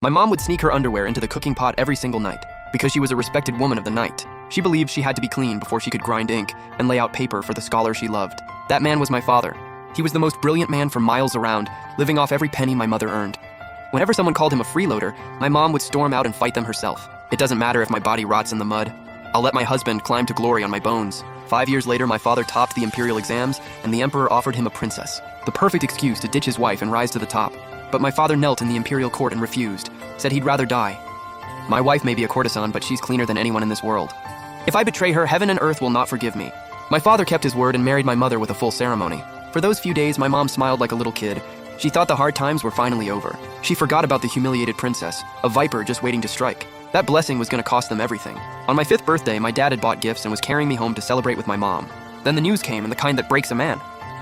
My mom would sneak her underwear into the cooking pot every single night because she was a respected woman of the night. She believed she had to be clean before she could grind ink and lay out paper for the scholar she loved. That man was my father. He was the most brilliant man for miles around, living off every penny my mother earned. Whenever someone called him a freeloader, my mom would storm out and fight them herself. It doesn't matter if my body rots in the mud. I'll let my husband climb to glory on my bones. 5 years later, my father topped the imperial exams, and the emperor offered him a princess. The perfect excuse to ditch his wife and rise to the top. But my father knelt in the imperial court and refused, said he'd rather die. My wife may be a courtesan, but she's cleaner than anyone in this world. If I betray her, heaven and earth will not forgive me. My father kept his word and married my mother with a full ceremony. For those few days, my mom smiled like a little kid. She thought the hard times were finally over. She forgot about the humiliated princess, a viper just waiting to strike. That blessing was going to cost them everything. On my 5th birthday, my dad had bought gifts and was carrying me home to celebrate with my mom. Then the news came, and the kind that breaks a man.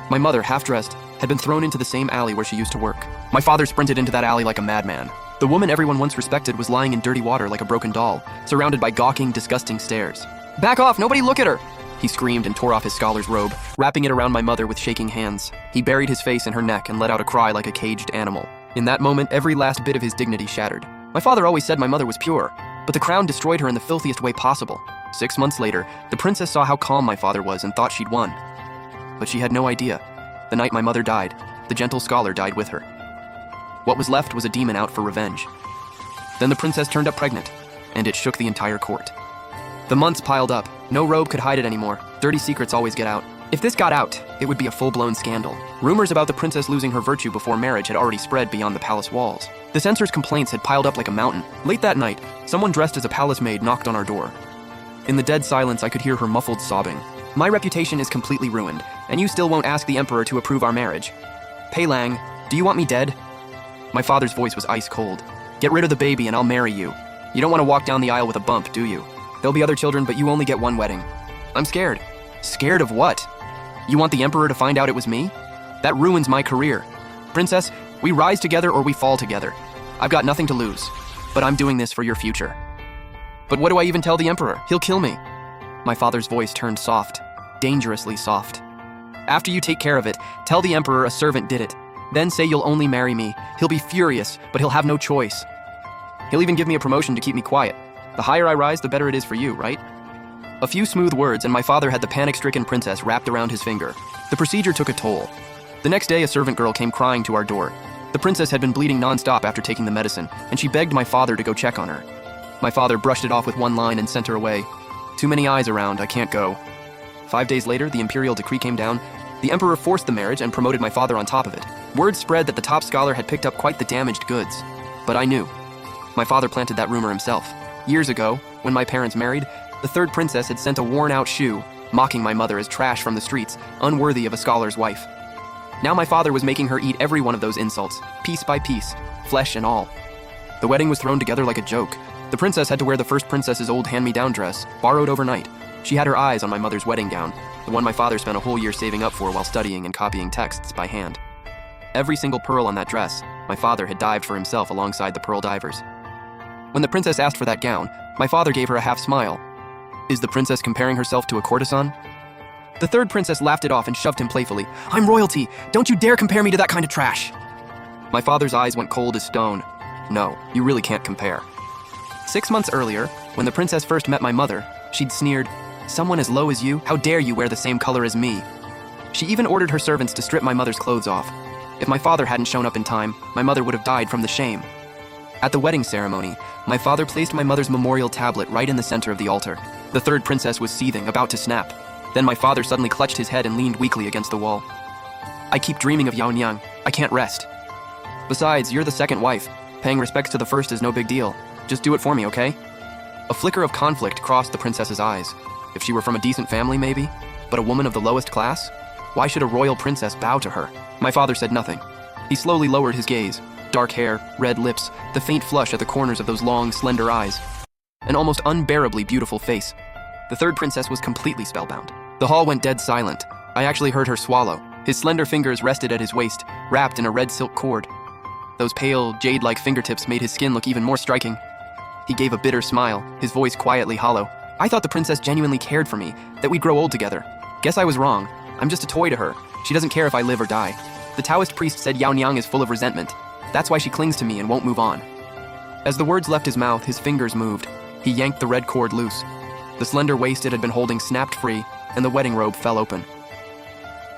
My mother, half-dressed, had been thrown into the same alley where she used to work. My father sprinted into that alley like a madman. The woman everyone once respected was lying in dirty water like a broken doll, surrounded by gawking, disgusting stares. "Back off, nobody look at her!" He screamed and tore off his scholar's robe, wrapping it around my mother with shaking hands. He buried his face in her neck and let out a cry like a caged animal. In that moment, every last bit of his dignity shattered. My father always said my mother was pure, but the crown destroyed her in the filthiest way possible. 6 months later, the princess saw how calm my father was and thought she'd won. But she had no idea. The night my mother died, the gentle scholar died with her. What was left was a demon out for revenge. Then the princess turned up pregnant, and it shook the entire court. The months piled up. No robe could hide it anymore. Dirty secrets always get out. If this got out, it would be a full-blown scandal. Rumors about the princess losing her virtue before marriage had already spread beyond the palace walls. The censors' complaints had piled up like a mountain. Late that night, someone dressed as a palace maid knocked on our door. In the dead silence, I could hear her muffled sobbing. "My reputation is completely ruined, and you still won't ask the emperor to approve our marriage. Pei Lang, do you want me dead?" My father's voice was ice cold. "Get rid of the baby and I'll marry you. You don't want to walk down the aisle with a bump, do you? There'll be other children, but you only get one wedding." "I'm scared." "Scared of what? You want the emperor to find out it was me? That ruins my career. Princess, we rise together or we fall together. I've got nothing to lose, but I'm doing this for your future." "But what do I even tell the emperor? He'll kill me." My father's voice turned soft, dangerously soft. "After you take care of it, tell the emperor a servant did it. Then say you'll only marry me. He'll be furious, but he'll have no choice. He'll even give me a promotion to keep me quiet. The higher I rise, the better it is for you, right?" A few smooth words, and my father had the panic-stricken princess wrapped around his finger. The procedure took a toll. The next day, a servant girl came crying to our door. The princess had been bleeding non-stop after taking the medicine, and she begged my father to go check on her. My father brushed it off with one line and sent her away. "Too many eyes around, I can't go." 5 days later, the imperial decree came down. The emperor forced the marriage and promoted my father on top of it. Word spread that the top scholar had picked up quite the damaged goods. But I knew. My father planted that rumor himself. Years ago, when my parents married, the 3rd princess had sent a worn-out shoe, mocking my mother as trash from the streets, unworthy of a scholar's wife. Now my father was making her eat every one of those insults, piece by piece, flesh and all. The wedding was thrown together like a joke. The princess had to wear the first princess's old hand-me-down dress, borrowed overnight. She had her eyes on my mother's wedding gown, the one my father spent a whole year saving up for while studying and copying texts by hand. Every single pearl on that dress, my father had dived for himself alongside the pearl divers. When the princess asked for that gown, my father gave her a half smile. Is the princess comparing herself to a courtesan? The 3rd princess laughed it off and shoved him playfully. "I'm royalty! Don't you dare compare me to that kind of trash!" My father's eyes went cold as stone. "No, you really can't compare." 6 months earlier, when the princess first met my mother, she'd sneered, "Someone as low as you? How dare you wear the same color as me?" She even ordered her servants to strip my mother's clothes off. If my father hadn't shown up in time, my mother would have died from the shame. At the wedding ceremony, my father placed my mother's memorial tablet right in the center of the altar. The 3rd princess was seething, about to snap. Then my father suddenly clutched his head and leaned weakly against the wall. "I keep dreaming of Yaonyang. I can't rest. Besides, you're the 2nd wife. Paying respects to the first is no big deal. Just do it for me, okay?" A flicker of conflict crossed the princess's eyes. If she were from a decent family, maybe? But a woman of the lowest class? Why should a royal princess bow to her? My father said nothing. He slowly lowered his gaze. Dark hair, red lips, the faint flush at the corners of those long, slender eyes. An almost unbearably beautiful face. The 3rd princess was completely spellbound. The hall went dead silent. I actually heard her swallow. His slender fingers rested at his waist, wrapped in a red silk cord. Those pale, jade-like fingertips made his skin look even more striking. He gave a bitter smile, his voice quietly hollow. I thought the princess genuinely cared for me, that we'd grow old together. Guess I was wrong. I'm just a toy to her. She doesn't care if I live or die. The Taoist priest said Yaonyang is full of resentment. That's why she clings to me and won't move on. As the words left his mouth, his fingers moved. He yanked the red cord loose. The slender waist it had been holding snapped free, and the wedding robe fell open.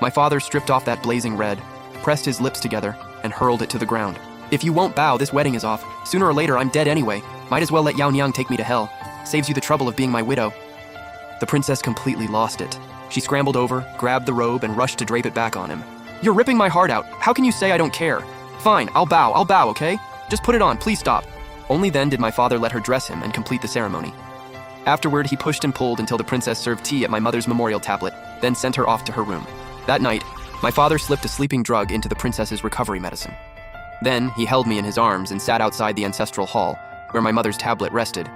My father stripped off that blazing red, pressed his lips together, and hurled it to the ground. If you won't bow, this wedding is off. Sooner or later, I'm dead anyway. Might as well let Yao Niang take me to hell. Saves you the trouble of being my widow. The princess completely lost it. She scrambled over, grabbed the robe, and rushed to drape it back on him. You're ripping my heart out. How can you say I don't care? Fine, I'll bow, okay? Just put it on, please stop. Only then did my father let her dress him and complete the ceremony. Afterward, he pushed and pulled until the princess served tea at my mother's memorial tablet, then sent her off to her room. That night, my father slipped a sleeping drug into the princess's recovery medicine. Then, he held me in his arms and sat outside the ancestral hall, where my mother's tablet rested,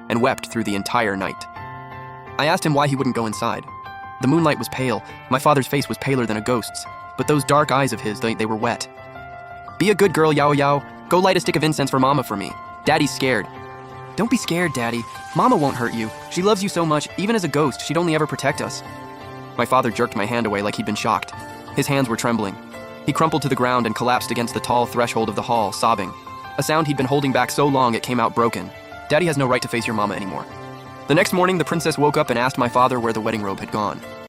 and wept through the entire night. I asked him why he wouldn't go inside. The moonlight was pale. My father's face was paler than a ghost's, but those dark eyes of his, they were wet. Be a good girl, Yao Yao. Go light a stick of incense for Mama for me. Daddy's scared. Don't be scared, Daddy. Mama won't hurt you. She loves you so much. Even as a ghost, she'd only ever protect us. My father jerked my hand away like he'd been shocked. His hands were trembling. He crumpled to the ground and collapsed against the tall threshold of the hall, sobbing. A sound he'd been holding back so long it came out broken. Daddy has no right to face your mama anymore. The next morning, the princess woke up and asked my father where the wedding robe had gone.